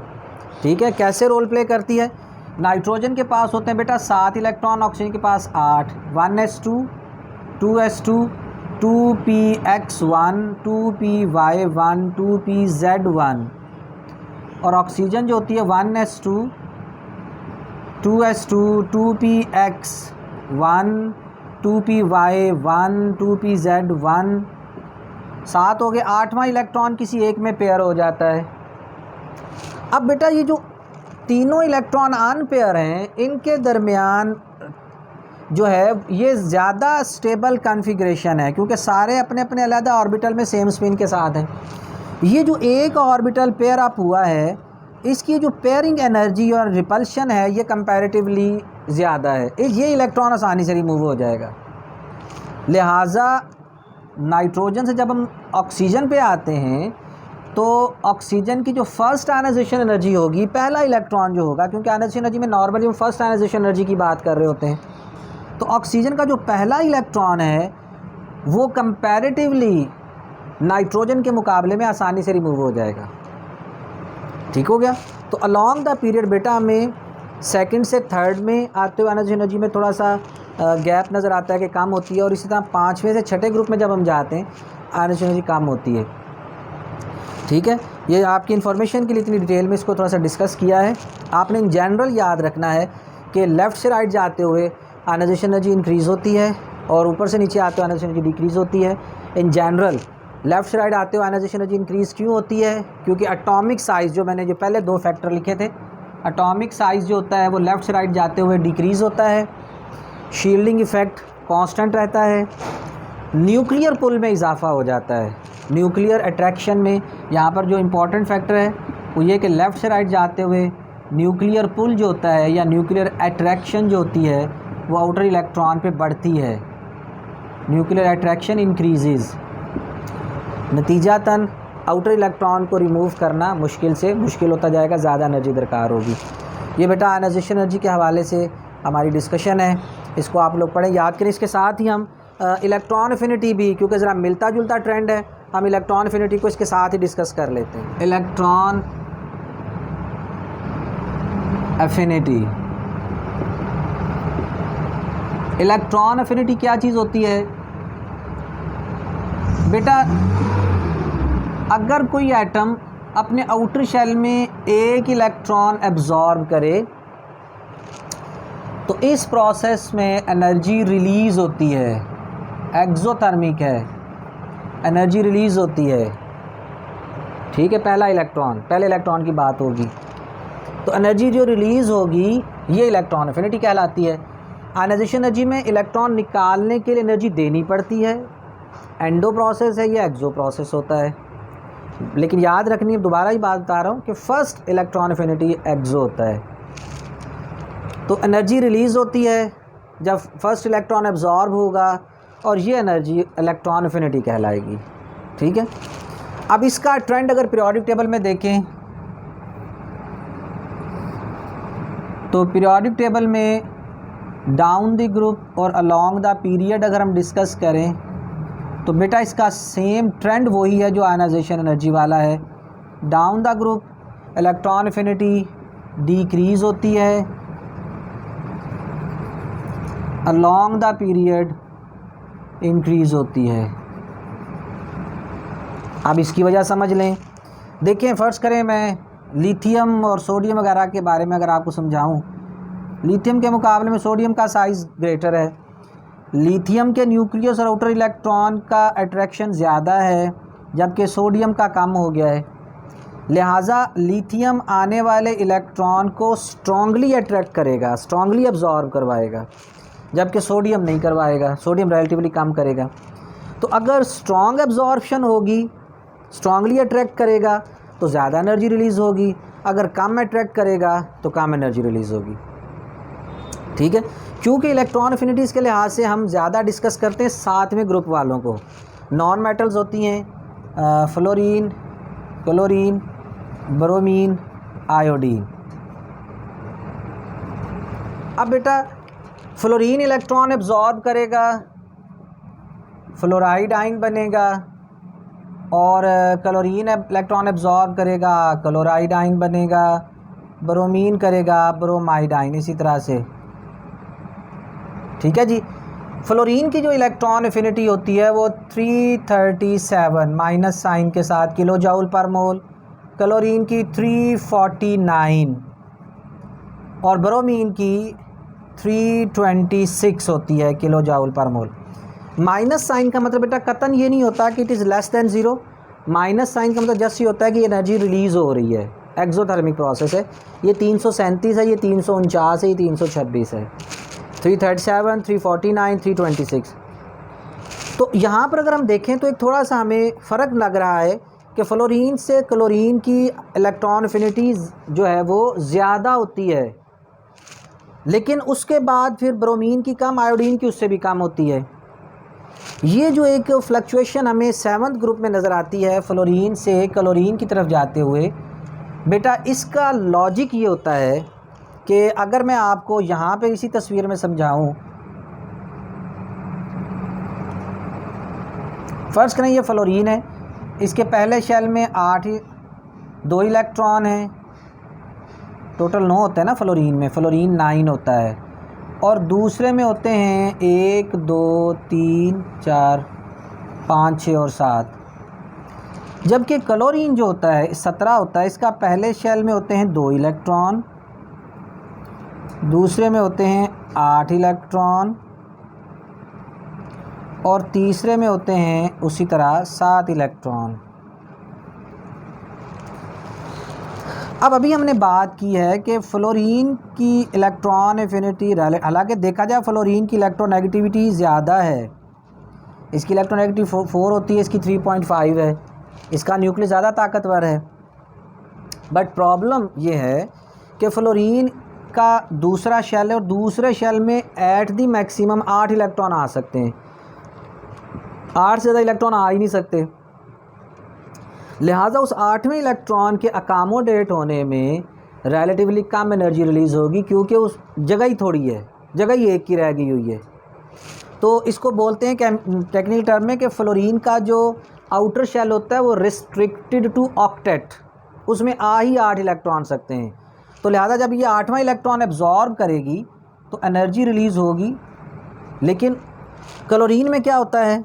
ठीक है, कैसे रोल प्ले करती है? नाइट्रोजन के पास होते हैं बेटा 7 इलेक्ट्रॉन, ऑक्सीजन के पास 8, 1s2, 2s2, 2px1, 2py1, 2pz1। और ऑक्सीजन जो होती है 1s2, 2s2, 2px1, 2py1, 2pz1। 7 हो गए, 8वां इलेक्ट्रॉन किसी एक में पेयर हो जाता है। अब बेटा ये जो तीनों इलेक्ट्रॉन अनपेयर हैं, इनके दरमियान जो है ये ज़्यादा स्टेबल कॉन्फ़िगरेशन है, क्योंकि सारे अपने अपने अलग ऑर्बिटल में सेम स्पिन के साथ हैं। ये जो एक ऑर्बिटल पेयर अप हुआ है, इसकी जो पेयरिंग एनर्जी और रिपल्शन है ये कंपैरेटिवली ज़्यादा है। ये इलेक्ट्रॉन आसानी से रिमूव हो जाएगा। लिहाजा नाइट्रोजन से जब हम ऑक्सीजन पे आते हैं तो ऑक्सीजन की जो फर्स्ट आयनाइजेशन एनर्जी होगी, पहला इलेक्ट्रॉन जो होगा, क्योंकि आयनाइजेशन एनर्जी में नॉर्मली हम फर्स्ट आयनाइजेशन एनर्जी की बात कर रहे होते हैं, तो ऑक्सीजन का जो पहला इलेक्ट्रॉन है वो कंपैरेटिवली नाइट्रोजन के मुकाबले में आसानी से रिमूव हो जाएगा। ठीक हो गया। तो अलॉन्ग द पीरियड बेटा हमें सेकंड से थर्ड में आते हुए आयनाइजेशन एनर्जी में थोड़ा सा गैप नज़र आता है कि कम होती है, और इसी तरह 5वें से 6ठे ग्रुप में जब हम जाते हैं आयनाइजेशन एनर्जी कम होती है। ठीक है, ये आपकी इन्फॉर्मेशन के लिए इतनी डिटेल में इसको थोड़ा सा डिस्कस किया है। आपने इन जनरल याद रखना है कि लेफ़्ट से राइट जाते हुए आयनाइजेशन एनर्जी इंक्रीज़ होती है और ऊपर से नीचे आते हुए आयनाइजेशन एनर्जी डिक्रीज़ होती है। इन जनरल लेफ़्ट से राइट आते हुए आयनाइजेशन एनर्जी इंक्रीज़ क्यों होती है? क्योंकि एटॉमिक साइज़, जो मैंने जो पहले 2 फैक्टर लिखे थे, एटॉमिक साइज़ जो होता है वो लेफ़्ट से राइट जाते हुए डिक्रीज़ होता है, शील्डिंग इफ़ेक्ट कांस्टेंट रहता है, न्यूक्लियर पुल में इजाफा हो जाता है, न्यूक्लियर अट्रैक्शन में। यहाँ पर जो इम्पोर्टेंट फैक्टर है वो ये कि लेफ़्ट से राइट जाते हुए न्यूक्लियर पुल जो होता है या न्यूक्लियर अट्रैक्शन जो होती है वो आउटर इलेक्ट्रॉन पे बढ़ती है, न्यूक्लियर अट्रैक्शन इंक्रीज़। नतीजतन आउटर इलेक्ट्रॉन को रिमूव करना मुश्किल से मुश्किल होता जाएगा, ज़्यादा एनर्जी दरकार होगी। ये बेटा आयनाइजेशन एनर्जी के हवाले से हमारी डिस्कशन है, इसको आप लोग पढ़ें, याद करें। इसके साथ ही हम इलेक्ट्रॉन एफिनिटी भी, क्योंकि ज़रा मिलता जुलता ट्रेंड है, हम इलेक्ट्रॉन एफिनिटी को इसके साथ ही डिस्कस कर लेते हैं। इलेक्ट्रॉन एफिनिटी, इलेक्ट्रॉन एफिनिटी क्या चीज़ होती है बेटा? अगर कोई एटम अपने आउटर शेल में एक इलेक्ट्रॉन एब्जॉर्ब करे तो इस प्रोसेस में एनर्जी रिलीज़ होती है, एक्सोथर्मिक है, एनर्जी रिलीज़ होती है। ठीक है, पहले इलेक्ट्रॉन की बात होगी, तो एनर्जी जो रिलीज़ होगी ये इलेक्ट्रॉन एफिनिटी कहलाती है। आयनाइजेशन एनर्जी में इलेक्ट्रॉन निकालने के लिए एनर्जी देनी पड़ती है, एंडो प्रोसेस है या एक्सो प्रोसेस होता है, लेकिन याद रखनी है, दोबारा ही बात बता रहा हूँ कि फ़र्स्ट इलेक्ट्रॉन एफिनिटी एक्सो होता है। तो एनर्जी रिलीज़ होती है जब फर्स्ट इलेक्ट्रॉन एब्जॉर्ब होगा और ये एनर्जी इलेक्ट्रॉन एफिनिटी कहलाएगी। ठीक है, अब इसका ट्रेंड अगर पीरियोडिक टेबल में देखें तो पीरियोडिक टेबल में डाउन द ग्रुप और अलोंग द पीरियड अगर हम डिस्कस करें तो बेटा इसका सेम ट्रेंड वही है जो आयनाइजेशन एनर्जी वाला है। Down the group electron affinity decrease होती है, अलोंग द पीरियड इंक्रीज़ होती है। अब इसकी वजह समझ लें। देखें, फ़र्ज़ करें मैं लिथियम और सोडियम वगैरह के बारे में अगर आपको समझाऊं, लिथियम के मुकाबले में सोडियम का साइज़ ग्रेटर है, लिथियम के न्यूक्लियस और आउटर इलेक्ट्रॉन का अट्रैक्शन ज़्यादा है जबकि सोडियम का कम हो गया है। लिहाजा लिथियम आने वाले इलेक्ट्रॉन को स्ट्रॉन्गली अट्रैक्ट करेगा, स्ट्रॉन्गली अब्जॉर्ब करवाएगा, जबकि सोडियम नहीं करवाएगा, सोडियम रिलेटिवली कम करेगा। तो अगर स्ट्रॉन्ग एब्जॉर्प्शन होगी, स्ट्रॉन्गली अट्रैक्ट करेगा तो ज़्यादा एनर्जी रिलीज़ होगी, अगर कम अट्रैक्ट करेगा तो कम एनर्जी रिलीज़ होगी। ठीक है, क्योंकि इलेक्ट्रॉन अफिनिटीज़ के लिहाज से हम ज़्यादा डिस्कस करते हैं 7वें ग्रुप वालों को। नॉन मेटल्स होती हैं फ्लोरीन, क्लोरीन, ब्रोमीन, आयोडीन। अब बेटा फ्लोरीन इलेक्ट्रॉन एब्जॉर्ब करेगा, फ्लोराइड आयन बनेगा, और क्लोरीन इलेक्ट्रॉन एब्जॉर्ब करेगा, क्लोराइड आयन बनेगा, ब्रोमीन करेगा, ब्रोमाइड आयन, इसी तरह से। ठीक है जी। फ्लोरीन की जो इलेक्ट्रॉन एफिनिटी होती है वो 337 माइनस साइन के साथ किलो जाउल पर मोल, क्लोरीन की 349 और ब्रोमीन की 326 होती है किलो जाउल पर मोल। माइनस साइन का मतलब बेटा कतन ये नहीं होता कि it is less than zero. Minus sign का मतलब जस्ट ये होता है कि एनर्जी रिलीज़ हो रही है, एक्सोथर्मिक प्रोसेस है। ये 337 है, ये 349 है, ये 326 है, 337, 349, 326। तो यहाँ पर अगर हम देखें तो एक थोड़ा सा हमें फ़र्क लग रहा है कि फ्लोरीन से क्लोरीन की इलेक्ट्रॉन एफिनिटी जो है वो ज़्यादा होती है, लेकिन उसके बाद फिर ब्रोमीन की कम, आयोडीन की उससे भी कम होती है। ये जो एक फ्लक्चुएशन हमें 7th ग्रुप में नज़र आती है फ्लोरीन से क्लोरीन की तरफ जाते हुए, बेटा इसका लॉजिक ये होता है कि अगर मैं आपको यहाँ पे इसी तस्वीर में समझाऊँ, फ़र्ज़ करें ये फ्लोरीन है, इसके पहले शेल में 2 इलेक्ट्रॉन हैं, टोटल 9 होता है ना फ्लोरीन में, फ्लोरीन 9 होता है, और दूसरे में होते हैं 1 2 3 4 5 6 और 7। जबकि क्लोरीन जो होता है 17 होता है, इसका पहले शेल में होते हैं 2 इलेक्ट्रॉन, दूसरे में होते हैं 8 इलेक्ट्रॉन, और तीसरे में होते हैं उसी तरह 7 इलेक्ट्रॉन। अब अभी हमने बात की है कि फ्लोरीन की इलेक्ट्रॉन एफिनिटी, हालांकि देखा जाए फ्लोरीन की इलेक्ट्रोनेगेटिविटी ज़्यादा है, इसकी इलेक्ट्रोनेगेटिविटी 4 होती है, इसकी 3.5 है, इसका न्यूक्लियस ज़्यादा ताकतवर है। बट प्रॉब्लम ये है कि फ्लोरीन का दूसरा शेल है और दूसरे शेल में एट दी मैक्सिमम 8 इलेक्ट्रॉन आ सकते हैं, 8 से ज़्यादा इलेक्ट्रॉन आ ही नहीं सकते। लिहाजा उस 8वें इलेक्ट्रॉन के अकामोडेट होने में रिलेटिवली कम एनर्जी रिलीज़ होगी, क्योंकि उस जगह ही थोड़ी है, जगह ही एक की रह गई हुई है। तो इसको बोलते हैं टेक्निकल टर्म में कि फ्लोरीन का जो आउटर शेल होता है वो रिस्ट्रिक्टेड टू ऑक्टेट, उसमें ही 8 इलेक्ट्रॉन सकते हैं। तो लिहाजा जब ये 8वां इलेक्ट्रॉन एब्जॉर्ब करेगी तो एनर्जी रिलीज़ होगी। लेकिन क्लोरीन में क्या होता है,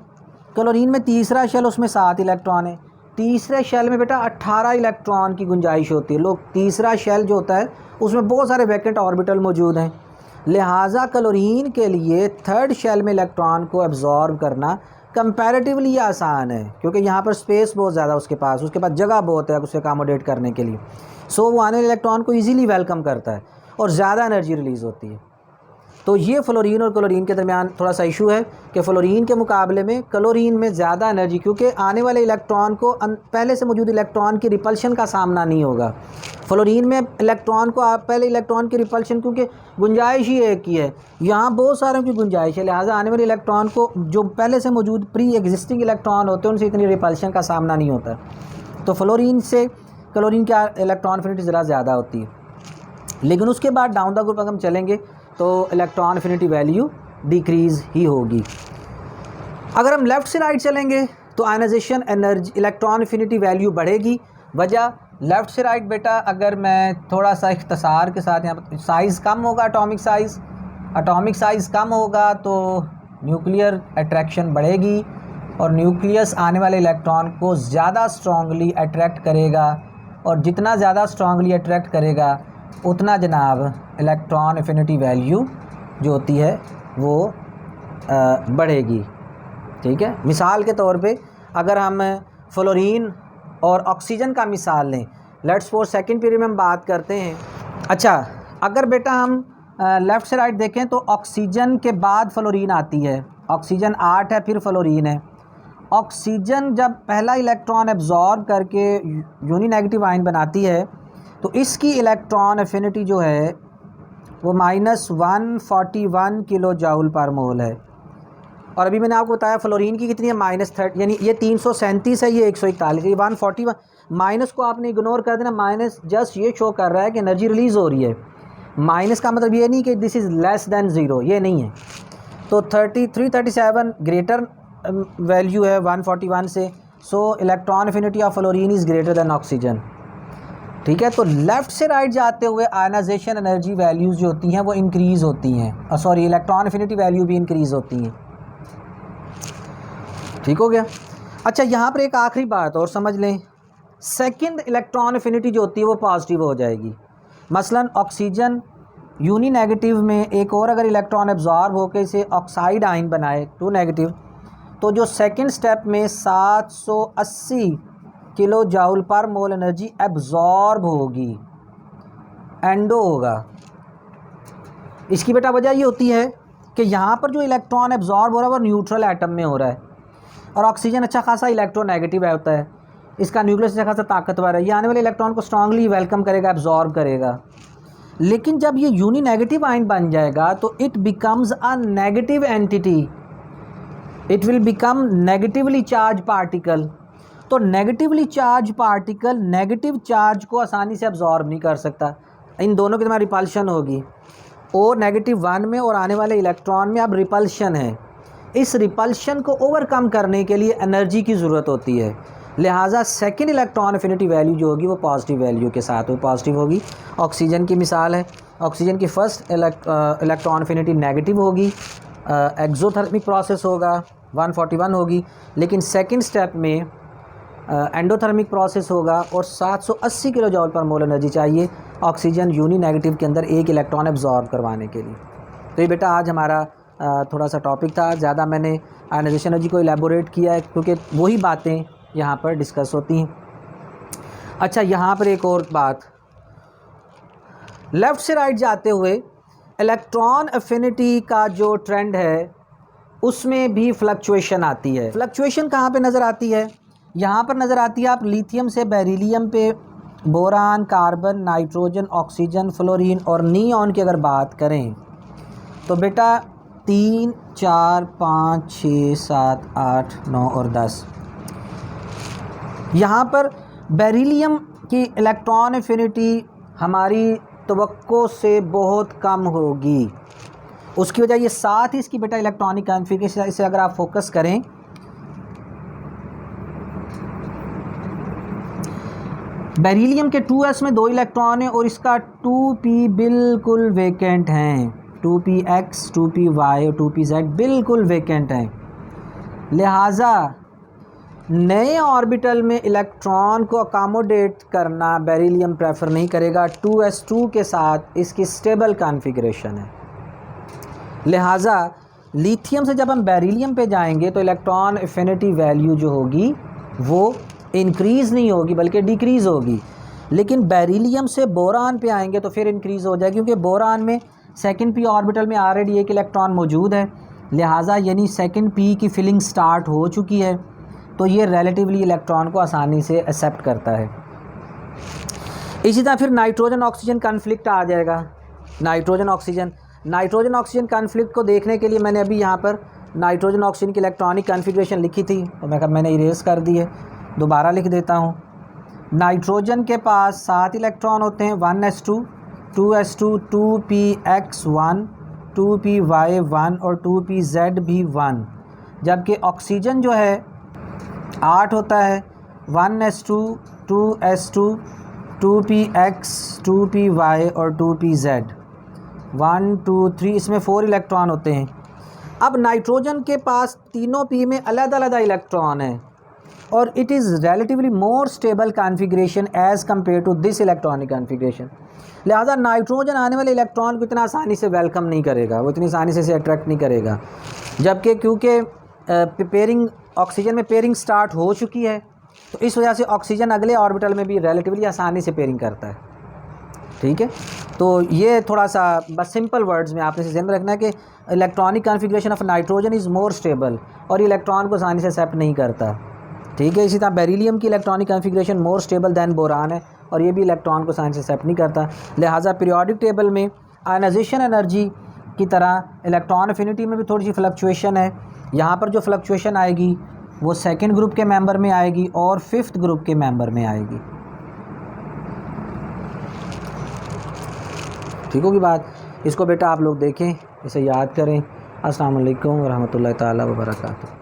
क्लोरीन में तीसरा शेल, उसमें 7 इलेक्ट्रॉन है, तीसरे शेल में बेटा 18 इलेक्ट्रॉन की गुंजाइश होती है। लोग तीसरा शेल जो होता है उसमें बहुत सारे वैकेंट ऑर्बिटल मौजूद हैं। लिहाजा क्लोरीन के लिए 3rd शेल में इलेक्ट्रॉन को एब्जॉर्ब करना कंपैरेटिवली आसान है, क्योंकि यहाँ पर स्पेस बहुत ज़्यादा उसके पास जगह बहुत है उसे अकोमोडेट करने के लिए। सो वो आने वाले इलेक्ट्रॉन को ईजीली वेलकम करता है और ज़्यादा एनर्जी रिलीज़ होती है। तो ये फ्लोरीन और क्लोरीन के दरमियान थोड़ा सा इशू है कि फ्लोरीन के मुकाबले में क्लोरीन में ज़्यादा एनर्जी, क्योंकि आने वाले इलेक्ट्रॉन को पहले से मौजूद इलेक्ट्रॉन की रिपल्शन का सामना नहीं होगा। फ्लोरीन में इलेक्ट्रॉन को पहले इलेक्ट्रॉन की रिपल्शन, क्योंकि गुंजाइश ही एक ही है, यहाँ बहुत सारों की गुंजाइश है, लिहाजा आने वाले इलेक्ट्रॉन को जो पहले से मौजूद प्री एग्जिस्टिंग इलेक्ट्रॉन होते हैं उनसे इतनी रिपल्शन का सामना नहीं होता। तो फ्लोरीन से क्लोरीन की इलेक्ट्रॉन एफिनिटी ज़रा ज़्यादा होती है। लेकिन उसके बाद डाउन द ग्रुप अगर हम चलेंगे तो इलेक्ट्रॉन एफिनिटी वैल्यू डिक्रीज़ ही होगी। अगर हम लेफ़्ट से राइट चलेंगे तो ionization energy electron affinity value बढ़ेगी। वजह लेफ़्ट से राइट बेटा, अगर मैं थोड़ा सा इख्तिसार के साथ यहाँ पर, साइज़ कम होगा, एटॉमिक साइज़ कम होगा तो न्यूक्लियर अट्रैक्शन बढ़ेगी और न्यूक्लियस आने वाले इलेक्ट्रॉन को ज़्यादा स्ट्रॉन्गली अट्रैक्ट करेगा, और जितना ज़्यादा स्ट्रॉन्गली अट्रैक्ट करेगा उतना जनाब इलेक्ट्रॉन एफिनिटी वैल्यू जो होती है वो बढ़ेगी। ठीक है, मिसाल के तौर पे अगर हम फ्लोरीन और ऑक्सीजन का मिसाल लें, लेट्स सपोज सेकंड पीरियड में हम बात करते हैं। अच्छा, अगर बेटा हम लेफ़्ट से राइट देखें तो ऑक्सीजन के बाद फ्लोरीन आती है, ऑक्सीजन 8 है, फिर फ्लोरीन है। ऑक्सीजन जब पहला इलेक्ट्रॉन एब्जॉर्ब करके यूनी नेगेटिव आयन बनाती है तो इसकी इलेक्ट्रॉन एफिनिटी जो है वो -141 किलो जाउल पर मोल है। और अभी मैंने आपको बताया फ्लोरीन की कितनी है, -30, यानी ये 337 है, ये 141, ये 141। माइनस को आपने इग्नोर कर देना, माइनस जस्ट ये शो कर रहा है कि एनर्जी रिलीज़ हो रही है। माइनस का मतलब ये नहीं कि this is less than zero, ये नहीं है। तो 337 ग्रेटर वैल्यू है 141 से। सो electron affinity of fluorine is greater than oxygen. ठीक है, तो लेफ़्ट से राइट जाते हुए आयनाइजेशन एनर्जी वैल्यूज़ जो होती हैं वो इंक्रीज़ होती हैं, सॉरी इलेक्ट्रॉन एफिनिटी वैल्यू भी इंक्रीज़ होती हैं। ठीक हो गया। अच्छा, यहाँ पर एक आखिरी बात और समझ लें, सेकंड इलेक्ट्रॉन एफिनिटी जो होती है वो पॉजिटिव हो जाएगी। मसलन ऑक्सीजन यूनी नेगेटिव में एक और अगर इलेक्ट्रॉन एब्जॉर्ब होकर इसे ऑक्साइड आयन बनाए 2 नेगेटिव, तो जो सेकंड स्टेप में 780 किलो जाउल पर मोल एनर्जी एब्जॉर्ब होगी, एंडो होगा। इसकी बेटा वजह ये होती है कि यहाँ पर जो इलेक्ट्रॉन एब्जॉर्ब हो रहा है वो न्यूट्रल एटम में हो रहा है, और ऑक्सीजन अच्छा खासा इलेक्ट्रोनेगेटिव होता है, इसका न्यूक्लियस अच्छा खासा ताकतवर है, ये आने वाले इलेक्ट्रॉन को स्ट्रांगली वेलकम करेगा, एब्जॉर्ब करेगा। लेकिन जब ये यूनी नेगेटिव आयन बन जाएगा तो it becomes a negative entity, it will become negatively charge particle. तो negatively charge particle negative charge को आसानी से एब्जॉर्ब नहीं कर सकता, इन दोनों की तुम्हारी रिपल्शन होगी। O-1 में और आने वाले इलेक्ट्रॉन में अब रिपल्शन है। इस रिपल्शन को ओवरकम करने के लिए एनर्जी की ज़रूरत होती है, लिहाजा सेकंड इलेक्ट्रॉन एफिनिटी वैल्यू जो होगी वो पॉजिटिव वैल्यू के साथ वो पॉजिटिव होगी। ऑक्सीजन की मिसाल है, ऑक्सीजन की फ़र्स्ट इलेक्ट्रॉन एफिनिटी नेगेटिव होगी, एक्सोथर्मिक प्रोसेस होगा 141 होगी, लेकिन सेकंड स्टेप में एंडोथर्मिक प्रोसेस होगा और 780 किलो जॉल पर मोल एनर्जी चाहिए ऑक्सीजन यूनी नेगेटिव के अंदर एक इलेक्ट्रॉन एब्जॉर्ब करवाने के लिए। तो ये बेटा आज हमारा थोड़ा सा टॉपिक था, ज़्यादा मैंने आयनाइजेशन एनर्जी को इलेबोरेट किया है क्योंकि वही बातें यहाँ पर डिस्कस होती हैं। अच्छा, यहाँ पर एक और बात, लेफ़्ट से राइट जाते हुए इलेक्ट्रॉन एफिनिटी का जो ट्रेंड है उसमें भी फ्लक्चुएशन आती है। फ्लक्चुएशन कहाँ पे नज़र आती है? यहाँ पर नज़र आती है, आप लिथियम से बेरिलियम पे boron, carbon, nitrogen, oxygen, fluorine और नियॉन की अगर बात करें तो बेटा 3, 4, 5, 6, 7, 8, 9 और 10, यहाँ पर बेरिलियम की इलेक्ट्रॉन एफिनिटी हमारी तवक्को से बहुत कम होगी। उसकी वजह ये साथ ही इसकी बेटा इलेक्ट्रॉनिक कॉन्फ़िगरेशन, इसे अगर आप फोकस करें, बेरिलियम के 2s में 2 इलेक्ट्रॉन है और इसका 2p बिल्कुल वेकेंट हैं, 2px, 2py और 2pz बिल्कुल वेकेंट हैं। लिहाजा नए ऑर्बिटल में इलेक्ट्रॉन को अकोमोडेट करना बेरिलियम प्रेफर नहीं करेगा, 2s2 के साथ इसकी स्टेबल कॉन्फ़िगरेशन है। लिहाजा लिथियम से जब हम बेरिलियम पे जाएंगे तो इलेक्ट्रॉन एफिनिटी वैल्यू जो होगी वो इंक्रीज़ नहीं होगी बल्कि डिक्रीज़ होगी। लेकिन बेरिलियम से बोरान पे आएंगे तो फिर इंक्रीज़ हो जाएगी, क्योंकि बोरान में सेकंड पी ऑर्बिटल में ऑलरेडी एक इलेक्ट्रॉन मौजूद है, लिहाजा यानी सेकंड पी की फिलिंग स्टार्ट हो चुकी है, तो ये रिलेटिवली इलेक्ट्रॉन को आसानी से एक्सेप्ट करता है। इसी तरह फिर नाइट्रोजन ऑक्सीजन कॉन्फ्लिक्ट आ जाएगा। नाइट्रोजन ऑक्सीजन कॉन्फ्लिक्ट को देखने के लिए मैंने अभी यहाँ पर नाइट्रोजन ऑक्सीजन की इलेक्ट्रॉनिक कॉन्फ़िगरेशन लिखी थी, तो मैंने इरेज कर दी है, दोबारा लिख देता हूँ। नाइट्रोजन के पास 7 इलेक्ट्रॉन होते हैं, 1s2, 2s2, 2px1, 2py1 और 2pz भी 1, जबकि ऑक्सीजन जो है 8 होता है, 1s2, 2s2, 2px, 2py और 2pz, 1, 2, 3, इसमें 4 इलेक्ट्रॉन होते हैं। अब नाइट्रोजन के पास तीनों पी में अलग-अलग इलेक्ट्रॉन है और it is relatively more stable configuration as compare to this electronic configuration. लिहाजा नाइट्रोजन आने वाले इलेक्ट्रॉन को इतना आसानी से वेलकम नहीं करेगा, वो इतनी आसानी से इसे अट्रैक्ट नहीं करेगा, जबकि क्योंकि पेयरिंग ऑक्सीजन में पेयरिंग स्टार्ट हो चुकी है, तो इस वजह से ऑक्सीजन अगले ऑर्बिटल में भी रिलेटिवली आसानी से पेयरिंग करता है। ठीक है, तो ये थोड़ा सा बस सिंपल वर्ड्स में आपने ध्यान में रखना है कि electronic configuration of nitrogen is more stable और इलेक्ट्रॉन को आसानी से एक्सेप्ट नहीं करता। ठीक है, इसी तरह बेरिलियम की electronic configuration more stable then boron है और ये भी इलेक्ट्रॉन को आसानी से एक्सेप्ट नहीं करता। लिहाजा पीरियोडिक टेबल में आयनाइजेशन एनर्जी की तरह इलेक्ट्रॉन अफिनिटी में भी थोड़ी सी फ्लक्चुएशन है। यहाँ पर जो फ्लक्चुएशन आएगी वो सेकंड ग्रुप के मेंबर में आएगी और फिफ्थ ग्रुप के मेंबर में आएगी। ठीक होगी बात। इसको बेटा आप लोग देखें, इसे याद करें। अस्सलाम वालेकुम व रहमतुल्लाहि ताला व बरकातहू।